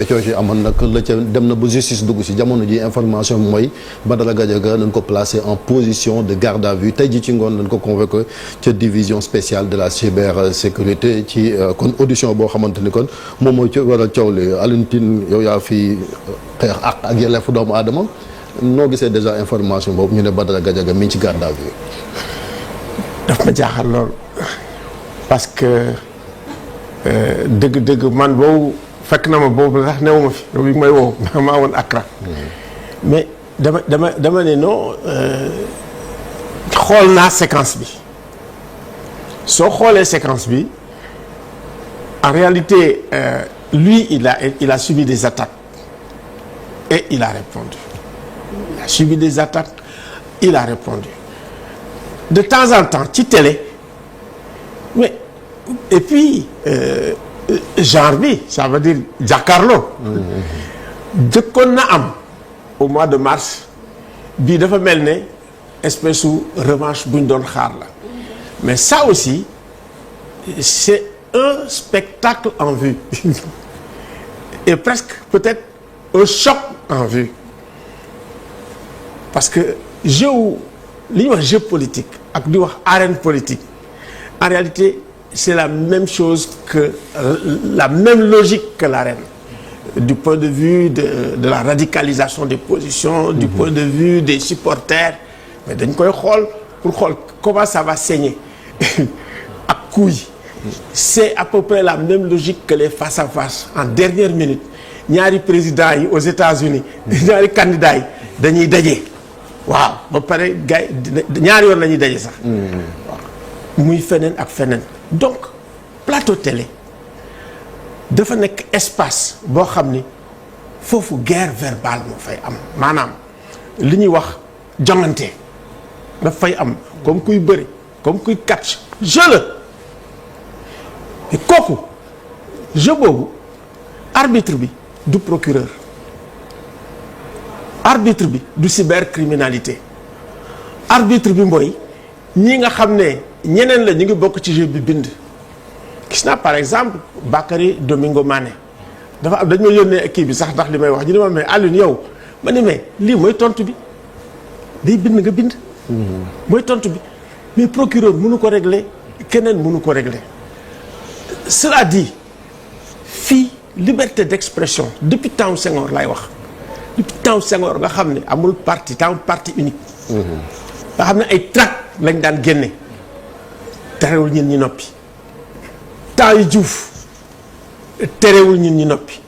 ci amoon nag la ca dem na ba justice dugg si jamono ji information bi mooy Badara Gadiaga nañ ko placé en position de garde à vue tey ji ci ngoon nañ ko convoqué ca division spéciale de la cybersécurité ci kon audition boo xamante ni kon moom mooy ci waral coow li Alioune Tine yow yaa fi xeex ak yelleefu doomu aadama noo gisee déjà information boobu ñu ne Badara Gadiaga mi ngi ci garde à vue. daf ma jaaxal lool parce que dëgg-dëgg man boobu. fekk na ma boobu sax newuma fi yow bi may woo maa woon Accra mais dama ne non xool naa séquence bi soo xoolee séquence bi en réalité lui il a subi des attaques et il a répondu. Il a subi des attaques, il a répondu. De temps en temps ci télé mais et puis genre bi ça veut dire jàkkaarloo jëkkoon na am au mois de mars bii dafa mel ne espèce u revanche bu ñu doon xaar la mais ça aussi c'est un spectacle en vue et presque peut-être un choc en vue parce que jeu li ñuy wax jeu politique ak di wax arène politique en réalité c'est la même chose que la même logique que l'arène du point de vue de la radicalisation des positions du point de vue des supporters mais dañ koy xool pour xool comment ça va saigner ak couille c'est à peu près la même logique que les face à face en dernière minute ñaari présidents yi aux États-Unis ñaari candidats yi dañuy daje waaw ba pare gars yi ñaari yoon la ñuy daje sax waaw muy feneen ak feneen donc plateau télé dafa nekk espace boo xam ni foofu guerre verbale moo fay am maanaam li ñuy wax jongante daf fay am comme kuy bëri comme kuy catch jeu la et kooku jeu boobu arbitre bi du procureur arbitre bi du cybercriminalité arbitre bi mooy ñi nga xam ne ñeneen la ñu ngi bokk ci jeu bi bind gis naa par exemple Bakary Domingo Mané dafa am dañ ma yónnee kii bi sax ndax li may wax ñu ne ma mais Alioune yow ma ne mais lii mooy tontu bi day bind nga bind mooy tontu bi mais procureur mënu ko régler keneen mënu ko régler cela dit fii liberté d'expression depuis temps Senghor lay wax depuis temps Senghor nga xam ne amul parti unique nga xam ne ay tract lañ daan génne terewul ñun ñi noppi temps yu Diouf terewul ñun ñi noppi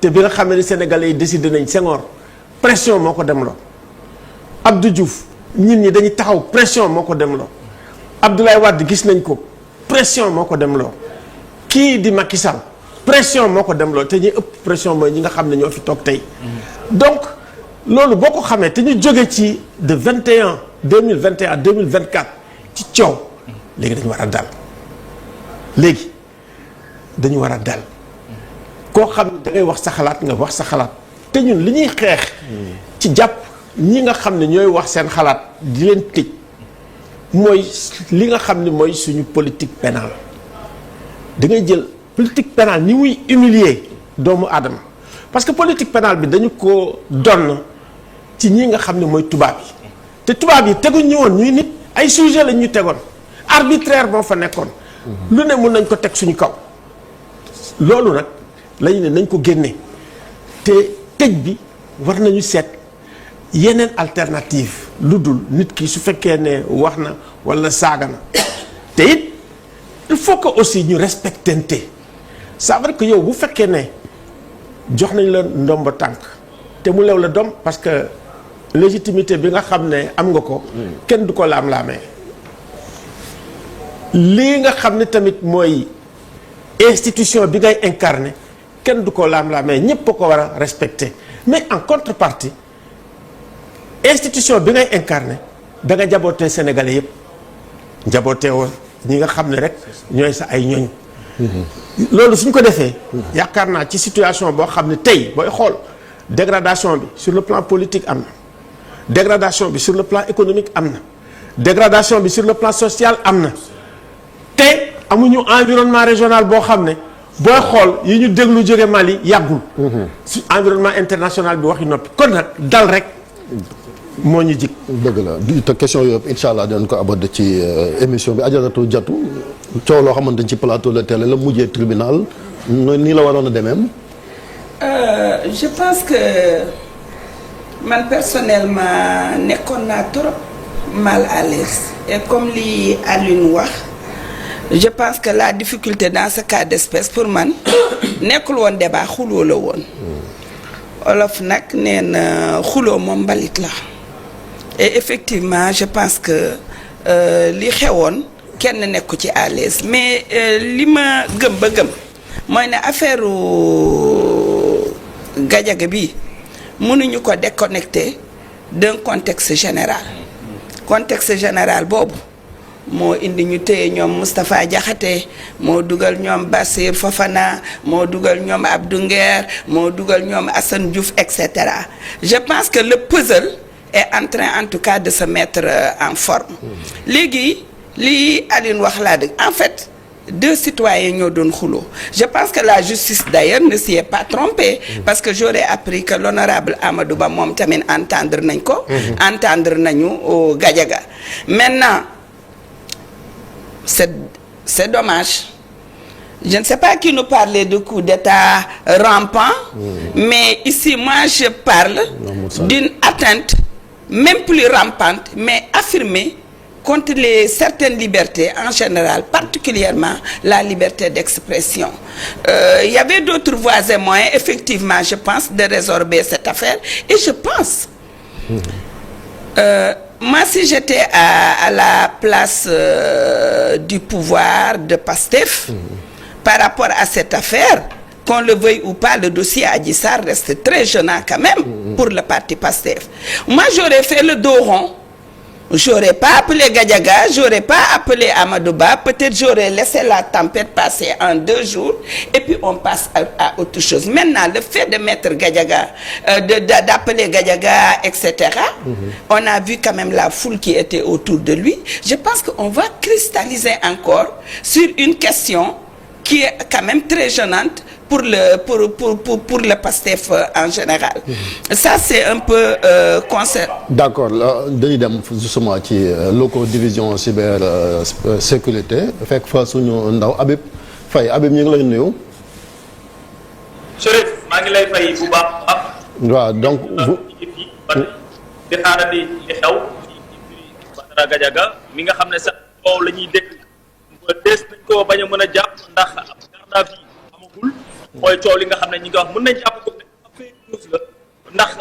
te bi nga xam ne Sénégalais yi décidé nañ Senghor pression moo ko demloo Abdou Diouf ñun ñi dañuy taxaw pression moo ko demloo Abdoulaye Wade gis nañ ko pression moo ko demloo kii di Macky Sall pression moo ko demloo te ñuy ëpp pression mooy ñi nga xam ne ñoo fi toog tey donc loolu boo ko xamee te ñu jóge ci de 2021 2024 ci coow léegi dañu war a dal léegi dañu war a dal koo xam ne da ngay wax sa xalaat nga wax sa xalaat te ñun li ñuy xeex ci jàpp ñi nga xam ne ñooy wax seen xalaat di leen tëj mooy li nga xam ne mooy suñu politique pénale da ngay jël politique pénale ni muy humilier doomu aadama parce que politique pénale bi dañu ko donn ci ñi nga xam ne mooy tubaab yi te tubaab yi teguñ ñu woon ñuy nit ay sujet lañ ñu tegoon arbitraire moo fa nekkoon lu ne mun nañ ko teg suñu kaw loolu nag lañu ne nañ ko génne te tëj bi war nañu seet yeneen alternative lu dul nit ki su fekkee ne wax na walla saaga na te it il faut que aussi ñu respectante ça veut dire que yow bu fekkee ne jox nañ la ndomba tànk te mu lew la doom parce que légitimité bi nga xam ne am nga ko kenn du ko laam-laamee lii nga xam ne tamit mooy institution bi ngay incarné kenn du ko laam-laamee ñépp a ko war a respecter mais en contrepartie institution bi ngay incarné da nga jabootee sénégalais yépp njabootee woon ñi nga xam ne rek ñooy sa ay ñooñ loolu suñ ko defee yaakaar naa ci situation boo xam ne tey booy xool dégradation bi sur le plan politique am na dégradation bi sur le plan économique am na dégradation bi sur le plan social am na te amuñu environnement régional boo xam ne booy xool yi ñu déglu jóge Mali yàggul. su environnement international bi waxi noppi kon nag dal rek moo ñu jig. dëgg la te question yooyu incha allah dinañ ko aborder ci émission bi Adjaratou Diatou coow loo xamante ni ci plateau la télé la mujjee tribunal nii la waroon a demee. Je pense que man personnellement nekkoon naa trop mal à l'aise et comme li Alioune wax je pense que la difficulté dans ce cas d'espèce pour man nekkul woon débat xuloo la woon. Olof nag nee na xuloo moom mbalit la et effectivement je pense que li xewoon kenn nekku ci à l'aise mais li ma gëm ba gëm mooy ne affaire Gadiaga bi mënuñu ko déconnecter d'un contexte général contexte général boobu moo indi ñu téye ñoom Moustapha Diakhaté moo dugal ñoom Bassir Fofana moo dugal ñoom Abdou Nguer moo dugal ñoom Assane Diouf et cetera je pense que le puzzle est en train en tout cas de se mettre en forme léegi li Aline wax laa dëgg en fait deux citoyens ñoo doon xuloo je pense que la justice d'ailleurs ne s'y est pas trompée parce que j'aurais appris que l'honorable Amadou Ba moom tamit entendre nañ ko entendre nañu Gadiaga maintenant c'est dommage je ne sais pas qui nous parlait de coup d'état rampant mais ici moi je parle d'une atteinte même plus rampante mais affirmée contre certaines libertés en général, particulièrement la liberté d'expression. Il y avait d'autres voies et moyens, effectivement, je pense, de résorber cette affaire. Et je pense, moi, si j'étais à la place du pouvoir de Pastef, par rapport à cette affaire, qu'on le veuille ou pas, le dossier Adji Sarr reste très gênant quand même pour le parti Pastef. Moi, j'aurais fait le dos rond. J'aurais pas appelé Gadiaga, j'aurais pas appelé Amadou Ba, peut-être j'aurais laissé la tempête passer en 2 jours et puis on passe à autre chose. Maintenant, le fait de mettre Gadiaga, d'appeler Gadiaga, etc., on a vu quand même la foule qui était autour de lui. Je pense qu'on va cristalliser encore sur une question qui est quand même très gênante pour le PASTEF en général. Ça c'est un peu concert. D'accord dañuy dem justement ci locaux division cyber sécurité fekk fa suñu ndaw Habib Faye Habib ñu ngi lay nuyu. Chérif maa ngi lay fay bu baax a baax. waaw donc di xaarandi li xew ci Badara Gadiaga mi nga xam ne sax boobu la ñuy dégg dees nañ ko bañ a mën a jàpp ndax garde à vue amagul. mooy coow li nga xam ne ñi nga wax mën nañ jàpp ko fake news la ndax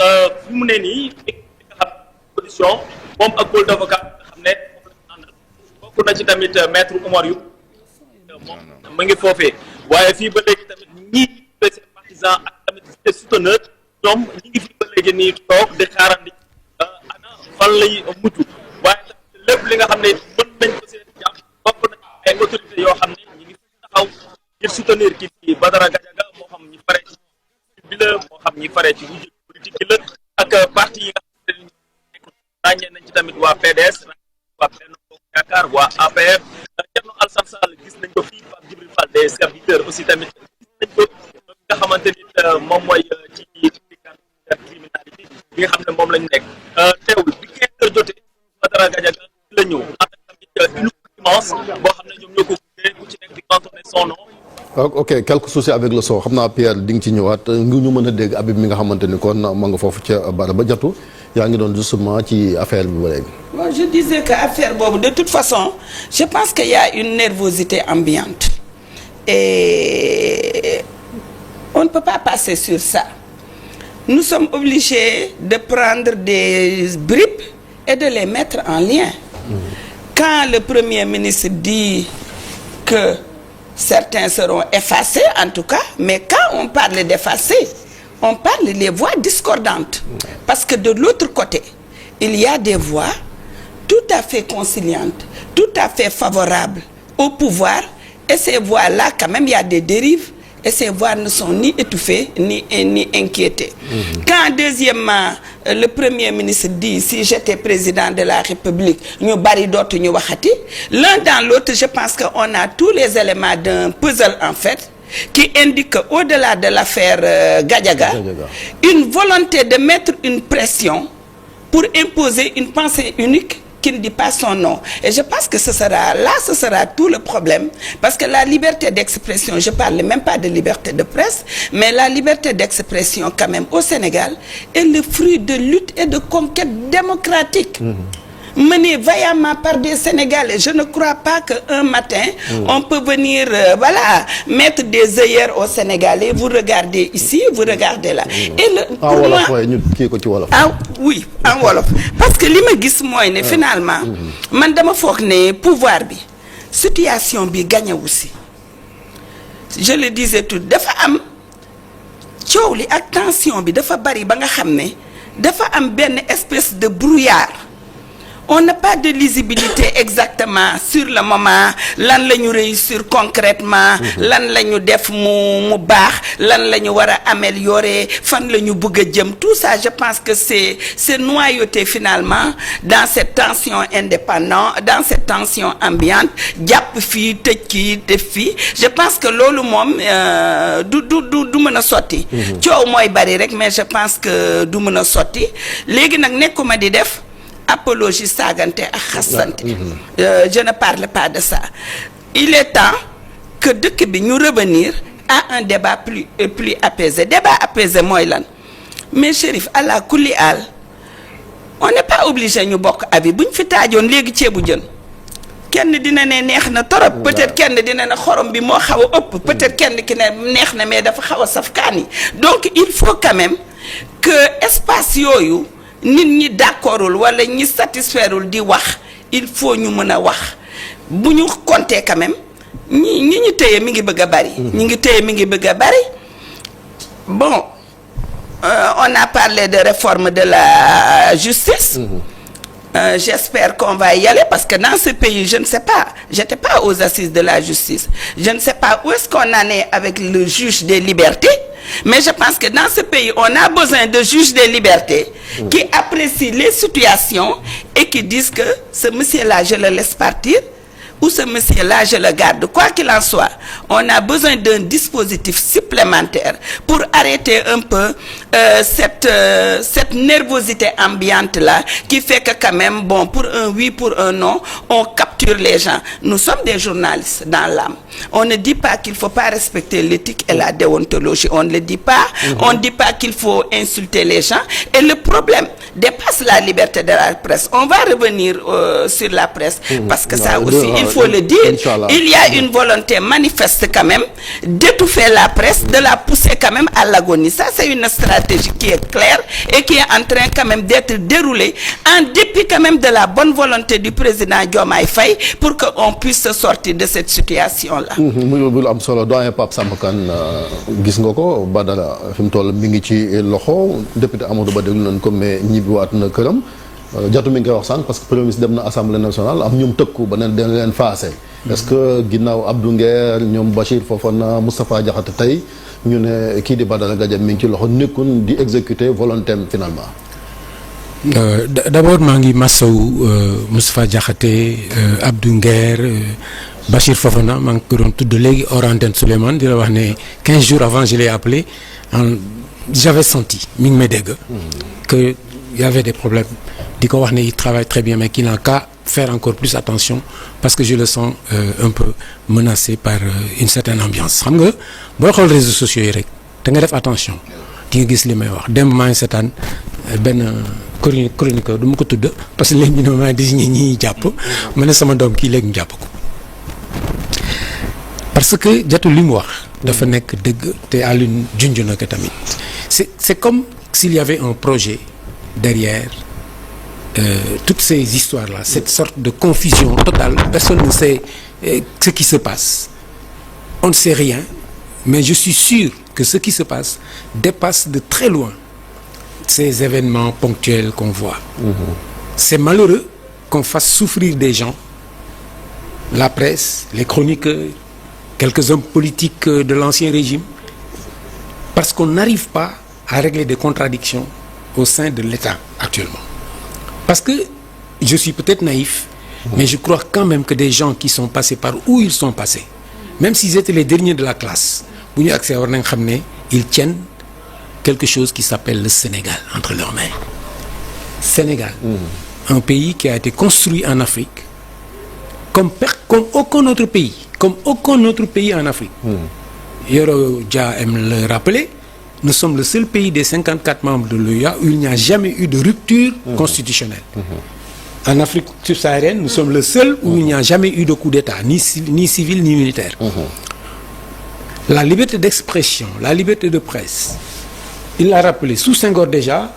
fi mu ne nii li nga xam position moom ak pôle d'avocat nga xam ne moom la ñu àndal bokk na ci tamit maître Oumar Youm moom mu ngi foofee waaye fii ba léegi tamit ñii seen partisans ak tamit ses souteneurs ñoom ñi ngi fii ba léegi nii toog di xaarandi ana fan lay mujj waaye tamit lépp li nga xam ne mën nañ ko seen jàpp bokk na ay autorités yoo xam ne ñi ngi fi taxaw ngir soutenir kii di Badara Gadiaga moo xam ñi fare ci bi la moo xam ñi fare ci wujj politique bi la ak parti yi nga xam ne ràññee nañ ci tamit waa PDS waa Benno Bokk Yaakaar waa APR Thierno Alassane Sall gis nañ ko fii Pape Djibril Fall des serviteurs aussi tamit gis nañ ko nga xamante ni moom mooy ci criminalité bi nga xam ne moom lañ nekk teewul bi 15 heures jotee Badara Gadiaga la ñëw ànd ak tamit une immense boo xam ne ñoom ñoo ko gunge ku ci nekk di cantonné son nom. ok quelques soucis avec le son xam naa Pierre di nga ci ñëwaat ngi ñu mën a dégg Habib mi nga xamante ni kon ma nga foofu ca Badara Diatou yaa ngi doon justement ci affaire bi ba léegi. Moi, je disais que affaire boobu de toute façon je pense qu'il y a une nervosité ambiante et on ne peut pas passer sur ça. Nous sommes obligés de prendre des bribes et de les mettre en lien. Quand le Premier ministre dit que certains seront effacés, en tout cas, mais quand on parle d'effacer, on parle des voix discordantes. Parce que de l'autre côté, il y a des voix tout à fait conciliantes, tout à fait favorables au pouvoir, et ces voix-là, quand même, il y a des dérives, et ces voix ne sont ni étouffées, ni inquiétées. Quand, deuxièmement, le Premier ministre dit, si j'étais président de la République, nous bari d'autres nous wahati, l'un dans l'autre, je pense qu'on a tous les éléments d'un puzzle, en fait, qui indique qu'au-delà de l'affaire Gadiaga, une volonté de mettre une pression pour imposer une pensée unique qui ne dit pas son nom. Et je pense que ce sera tout le problème. Parce que la liberté d'expression, je ne parle même pas de liberté de presse, mais la liberté d'expression quand même au Sénégal est le fruit de lutte et de conquête démocratique. Menée vaillamment par des Sénégalais. Je ne crois pas qu'un matin, on peut venir mettre des œillères aux Sénégalais. Vous regardez ici, vous regardez là. Et pour moi, oui, en Wolof. Parce que li ma gis mooy ne finalement, man dama foog ne pouvoir bi, situation bi gagné aussi. Je le disais tout, dafa am coow li ak tension bi dafa bari ba nga xam ne dafa am benn espèce de brouillard. On n'a pas de lisibilité exactement sur le moment lan la ñu réussir concrètement lan la ñu def mu baax lan la ñu war a améliorer fan la ñu bëgg a jëm tout ça je pense que c'est noyauté finalement dans cette tension indépendante dans cette tension ambiante jàpp fii tëj kii def fii je pense que loolu moom du mën a sotti coow mooy bari rek mais je pense que du mën a sotti léegi nag nekkuma di def apologie saagante ak xasante je ne parle pas de ça. Il est temps que dëkk bi ñu revenir à un débat plus apaisé. Débat apaisé mooy lan mais Chérif ala kulli al on n'est pas obligé ñu bokk avis bu ñu fi taajoon léegi ceebu jën kenn dina ne neex na torop peut-être kenn dina ne xorom bi moo xaw a ëpp peut-être kenn ki ne neex na mais dafa xaw a saf kaani donc il faut quand même que espace yooyu nit ñi d'accordul wala ñi satisfairul di wax il faut ñu mën a wax bu ñu compter quand même ñi téye mi ngi bëgg a bari. ñi ngi téye mi ngi bëgg a bari bon on a parlé de réforme de la justice. J'espère qu'on va y aller parce que dans ce pays je ne sais pas j'étais pas aux assises de la justice je ne sais pas où est-ce qu'on en est avec le juge des libertés mais je pense que dans ce pays on a besoin de juges des libertés qui apprécient les situations et qui disent que ce monsieur-là je le laisse partir ou ce monsieur-là je le garde quoi qu'il en soit on a besoin d'un dispositif supplémentaire pour arrêter un peu cette nervosité ambiante là qui fait que quand même bon pour un oui pour un non on capture les gens nous sommes des journalistes dans l'âme on ne dit pas qu'il faut pas respecter l'éthique et la déontologie on ne le dit pas on ne dit pas qu'il faut insulter les gens et le problème dépasse la liberté de la presse on va revenir sur la presse parce que ça aussi il faut le dire il y a une volonté manifeste quand même d'étouffer la presse de la pousser quand même à l'agonie ça c'est une stratégie qui est claire et qui est en train quand même d'être déroulée en dépit quand même de la bonne volonté du président Diomaye Faye pour que on puisse sortir de cette situation là mu am solo doyen Pape Samba Kane gis nga ko Badara fi mu toll mi ngi ci loxo député Amadou Ba déglu nañ ko mais ñibbiwaat na këram jatu mi ngi koy wax sànq parce que premier ministre dem na assemblée nationale am ñum tëkku ba ne dina leen faase est-ce que ginnaaw Abdou Nguer ñoom Bachir Fofana Moustapha Diakhaté tey ñu ne kii di Badara Gadiaga mi ngi ci loxo nekkul di exécuter volontairement finalement d'abord maa ngi masawu Moustapha Diakhaté Abdou Nguer Bachir Fofana maa ngi ko doon tudd léegi hors antenne Souleymane di la wax ne 15 jours avant je l'ai appelé j'avais senti mi ngi may dégg que il y avait des problèmes di ko wax ne il travaille très bien mais qu'il n'a qu'à faire encore plus attention parce que je le sens un peu menacé par une certaine ambiance xam nga booy xool réseaux sociaux yi rek da nga def attention di nga gis li may wax démb maa ngi seetaan benn chroniqueur du ma ko tudd parce que léegi ñu ne maa désigné ñi jàpp ma ne sama doom kii léegi ñu jàpp ko parce que jatu li mu wax dafa nekk dëgg te Alioune junj na ko tamit c'est comme s'il y avait un projet derrière toutes ces histoires-là cette sorte de confusion totale personne ne sait ce qui se passe on ne sait rien mais je suis sûr que ce qui se passe dépasse de très loin ces événements ponctuels qu'on voit c'est malheureux qu'on fasse souffrir des gens la presse les chroniqueurs quelques hommes politiques de l'ancien régime parce qu'on n'arrive pas à régler des contradictions au sein de l'État actuellement parce que je suis peut-être naïf mais je crois quand même que des gens qui sont passés par où ils sont passés même s'ils étaient les derniers de la classe bu ñu accès war nañ xam ne ils tiennent quelque chose qui s'appelle le Sénégal entre leurs mains. Sénégal, un pays qui a été construit en Afrique comme aucun autre pays en Afrique. Yoro Dia aime le rappeler, nous sommes le seul pays des 54 membres de l'OUA où il n'y a jamais eu de rupture constitutionnelle. En Afrique subsaharienne, nous sommes le seul où il n'y a jamais eu de coup d'État, ni civil ni militaire. La liberté d'expression, la liberté de presse, il l'a rappelé, sous Senghor déjà,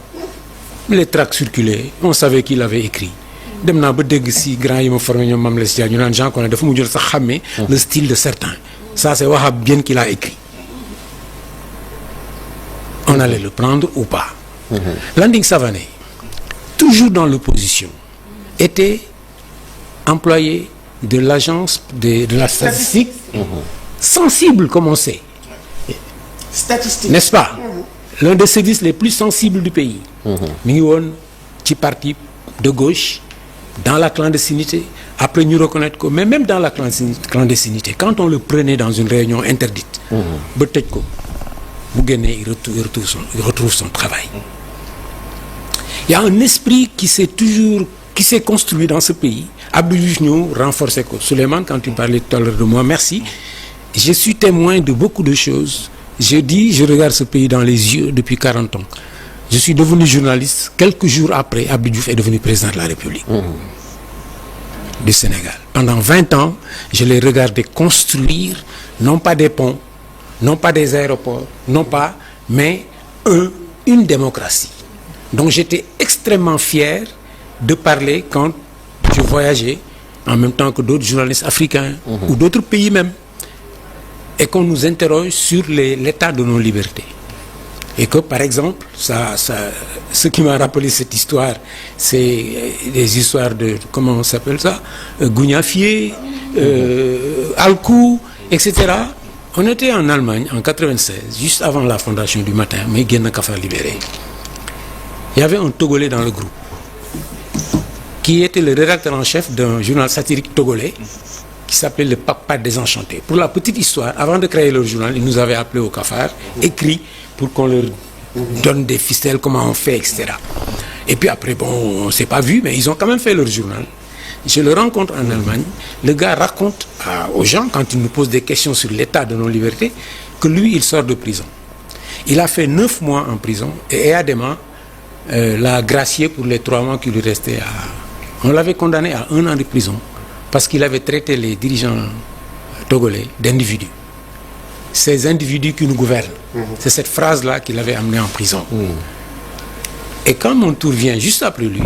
les tracts circulaient, on savait qu'il avait écrit. Dem naa ba dégg si grand yi ma formé ñoom Mame Less Dia ñu naan Jean Collin dafa mu jël sax xàmmee le style de certains. Ça c'est Wahab bien qu'il a écrit. On allait le prendre ou pas. Landing Savané, toujours dans l'opposition, était employé de l'agence de la statistique, sensible comme on sait. Statistique. N'est-ce pas? L'un des services les plus sensibles du pays. Mi ngi woon ci parti de gauche, dans la clandestinité. Après ñu reconnaître ko, mais même dans la clandestinité, quand on le prenait dans une réunion interdite, ba tëj ko, bu génnee il retrouve son travail. Il y a un esprit qui s'est construit dans ce pays. Abdou Diouf ñëw renforcer ko. Souleymane, quand tu parlais tout à l'heure de moi, merci. Je suis témoin de beaucoup de choses. Je regarde ce pays dans les yeux depuis 40 ans. Je suis devenu journaliste. Quelques jours après, Abdou Diouf est devenu président de la République du Sénégal. Pendant 20 ans, je l'ai regardé construire, non pas des ponts, non pas des aéroports, mais une démocratie. Donc j'étais extrêmement fier de parler quand je voyageais, en même temps que d'autres journalistes africains ou d'autres pays même, et qu'on nous interroge sur l'état de nos libertés. Et que, par exemple, ce qui m'a rappelé cette histoire, c'est des histoires de, comment on s'appelle ça, Gougnafié, Alcou, etc. On était en Allemagne en 96, juste avant la fondation du Matin, mais Guéna Kafa libéré. Il y avait un Togolais dans le groupe, qui était le rédacteur en chef d'un journal satirique togolais, qui s'appelait le Papa Désenchanté. Pour la petite histoire, avant de créer leur journal, ils nous avaient appelés au Cafard, écrit pour qu'on leur donne des ficelles, comment on fait, etc. Et puis après, bon, on ne s'est pas vu, mais ils ont quand même fait leur journal. Je le rencontre en Allemagne. Le gars raconte aux gens, quand ils nous posent des questions sur l'état de nos libertés, que lui, il sort de prison. Il a fait 9 mois en prison et Adema l'a gracié pour les 3 mois qui lui restaient. On l'avait condamné à 1 an de prison parce qu'il avait traité les dirigeants togolais d'individus. Ces individus qui nous gouvernent. C'est cette phrase-là qu'il avait amené en prison. Et quand mon tour vient juste après lui,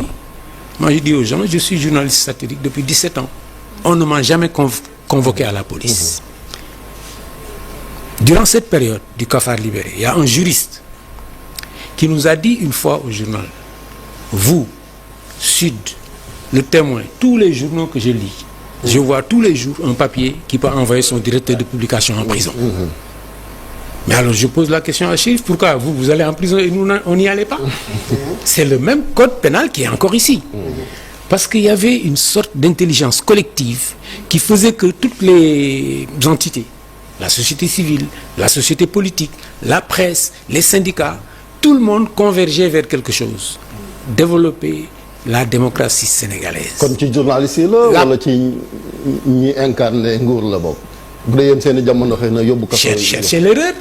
moi je dis aux gens, je suis journaliste satirique depuis 17 ans. On ne m'a jamais convoqué à la police. Durant cette période du Cafard libéré, il y a un juriste qui nous a dit une fois au journal, vous, Sud, Le Témoin, tous les journaux que je lis, je vois tous les jours un papier qui peut envoyer son directeur de publication en prison. Mais alors je pose la question à Chérif, pourquoi vous allez en prison et nous on n'y allait pas? C'est le même code pénal qui est encore ici. Parce qu'il y avait une sorte d'intelligence collective qui faisait que toutes les entités, la société civile, la société politique, la presse, les syndicats, tout le monde convergeait vers quelque chose. Développer la démocratie sénégalaise. kon ci journaliste yi la wala ci ñi incarné nguur la bokk bu dee yéen seen i jamono xëy na yóbbu kaso chercher l'erreur.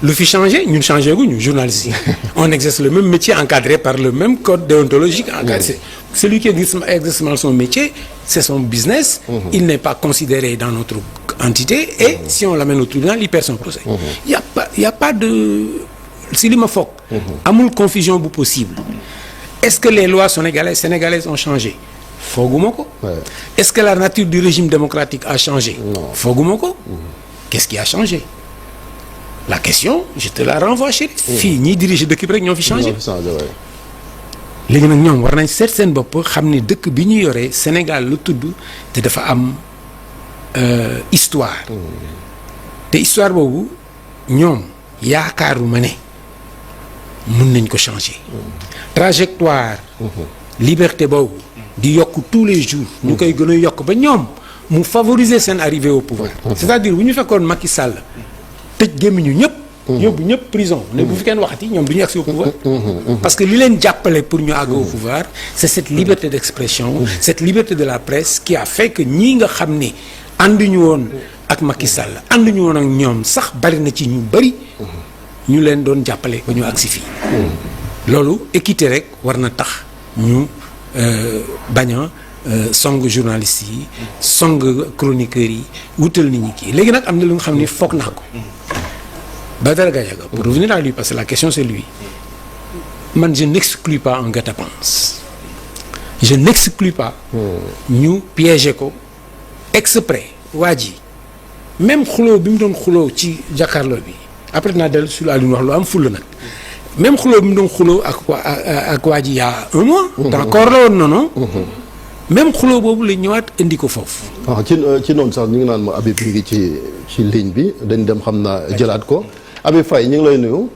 Lu fi changé ñun changé guñu journalistes yi. On exerce le même métier encadré par le même code déontologique. Celui qui exerce mal son métier, c'est son business. Il n'est pas considéré dans notre entité et si on l'amène au tribunal, il perd son procès. Il y a pas de si li ma foog. Amul confusion bu possible. Est-ce que les lois sénégalaises ont changé? Fooguma ko. Est-ce que la nature du régime démocratique a changé? Non. Fooguma ko. Qu'est-ce qui a changé? La question, je te la renvoie chérie. Fii ñiy diriger dëkk bi rek ñoo fi changé. Léegi nag ñoom war nañ seet seen bopp xam ne dëkk bi ñu yoree Sénégal lu tudd te dafa am histoire. te histoire boobu ñoom yaakaaruma ne mën nañ ko changer. Trajectoire liberté boobu di yokk tous les jours ñu koy gën a yokk ba ñoom mu favoriser seen arrivée au pouvoir c'est-à-dire bu ñu fekkoon Macky Sall tëj gémmiñu ñëpp. yóbbu ñëpp prison. ne bu fi kenn waxati ñoom du ñu agsi au pouvoir. parce que li leen jàppale pour ñu àgg au pouvoir c'est cette liberté d'expression. cette liberté de la presse qui a fait que ñii nga xam ni ànduñu woon ak Macky Sall ànduñu woon ak ñoom sax bari na ci ñu bari. ñu leen doon jàppale ba ñu agsi fii. loolu équité rek war na tax ñu bañ a song journalistes yi song chroniqueurs yi wutal nit ñi kii léegi nag am na lu nga xam ni foog naa ko. Badara Gadiaga pour revenir à lui parce que la question c'est lui man je n'exclus pas un guet-apens je n'exclus pas ñu piéger ko exprès waa ji même xuloo bi mu doon xuloo ci jàkkaarloo bi après naa dellu sur la li wax lu am fulla nag même xuloo bi mu doon xuloo ak waa ji y a un mois d'accord la woon noonu même xuloo boobu la ñëwaat indi ko foofu ci noonu sax ñu ngi naan ma Habib mi ngi ci ligne bi dañ dem xam naa jëlaat ko Habib Faye ñu ngi lay nuyu.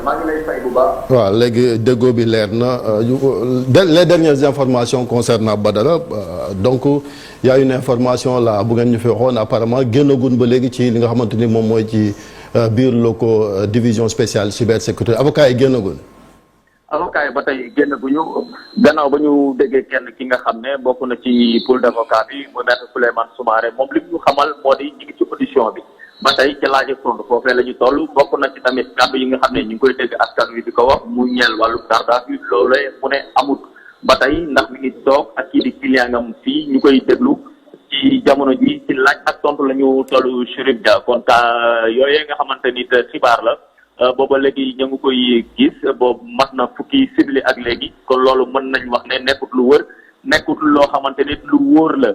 maa ngi lay fay bu baax. waaw léegi déggoo bi leer na les dernières informations concernant Badara donc y a une information là bu ngeen ñu fi waxoon apparemment génnagun ba léegi ci li nga xamante ni moom mooy ci biir locaux division spéciale cybersécurité avocat yi génnagun. avocat yi ba tey génnaguñu gannaaw ba ñu déggee kenn ki nga xam ne bokk na ci pool d'avocat bi mu maître Souleymane Soumaré moom li ñu xamal moo di ñu ngi ci audition bi. ba tey ca laaj tontu foofee la ñu toll bokk na ci tamit kàddu yi nga xam ne ñu ngi koy dégg askan wi di ko wax mu ñeel wàllu garde à vue loolee mu ne amut ba tey ndax mi ngi toog ak kii di client ngam fii ñu koy déglu ci jamono ji ci laaj ak tontu la ñu toll Chérif Dia kon ka yooyee nga xamante ni xibaar la booba léegi ñu ngi koy gis boobu mat na fukki simili ak léegi kon loolu mën nañ wax ne nekkut lu wër nekkut loo xamante ni lu wóor la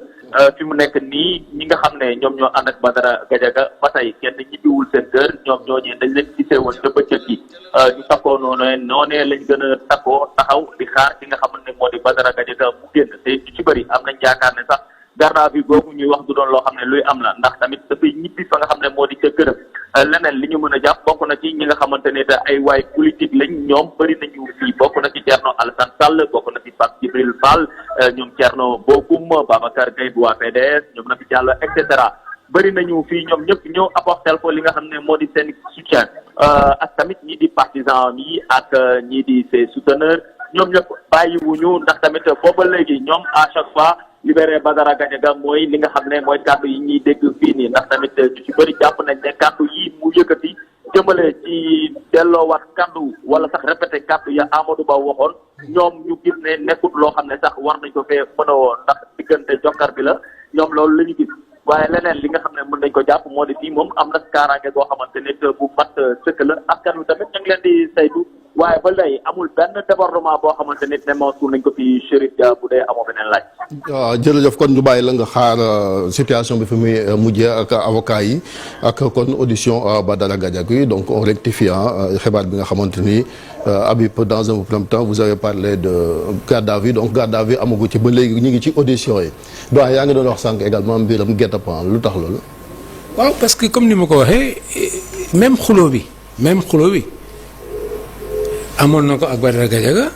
fi mu nekk nii ñi nga xam ne ñoom ñoo ànd ak Badara Gadiaga ba tey kenn ñibbiwul seen kër ñoom ñooñee dañ leen gisee woon ca bëccëg gi ñu takkoo noonee lañ gën a takkoo taxaw di xaar ki nga xamante ne moo di Badara Gadiaga mu génn te ñu ci bëri am nañ yaakaar ne sax garde à vue boobu ñuy wax du doon loo xam ne luy am la ndax tamit dafay ñibbi fa nga xam ne moo di ca këram leneen li ñu mën a jàpp bokk na ci ñi nga xamante ne te ay waay politique lañ ñoom bëri nañu fii bokk na ci Thierno Alassane Sall bokk na ci Pape Djibril Fall ñoom Thierno Bocoum Babacar Gueye bu waa PDS ñoom na fi Diallo et cetera bëri nañu fii ñoom ñëpp ñëw apporter ko li nga xam ne moo di seen soutien ak tamit ñii di partisans yi ak ñii di ses souteneurs ñoom ñëpp bàyyiwuñu ndax tamit booba léegi ñoom à chaque fois libéré Badara Gadiaga mooy li nga xam ne mooy kàddu yi ñuy dégg fii nii ndax tamit ñu ci bëri jàpp nañ ne kàddu yi mu yëkkati jëmale ci delloowaat kàddu wala sax répété kàddu ya Amadou Ba waxoon ñoom ñu gis ne nekkut loo xam ne sax war nañ ko fee mën a woon ndax diggante jokkar bi la ñoom loolu la ñu gis waaye leneen li nga xam ne mën nañ ko jàpp moo di fii moom am na kaaraange goo xamante ne bu mat sëkk la askan wi tamit ñu ngi leen di saytu waaye ba léegi amul benn débordement boo xamante ne nemmeeku nañ ko fi Chérif Dia bu dee amoo beneen laaj. waaw jërëjëf kon ñu bàyyi la nga xaar situation bi fi muy mujjee ak avocat yi ak kon audition Badara Gadiaga yi donc on rectifie xibaar bi nga xamante ni Habib dans un premier temps vous avez parlé de garde à vue donc garde à vue amagu ci ba léegi ñu ngi ci audition yi donc yaa ngi doon wax sànq également mbiram guet-apens lu tax loolu. waaw parce que comme ni ma ko waxee même xuloo bi amoon na ko ak Badara Gadiaga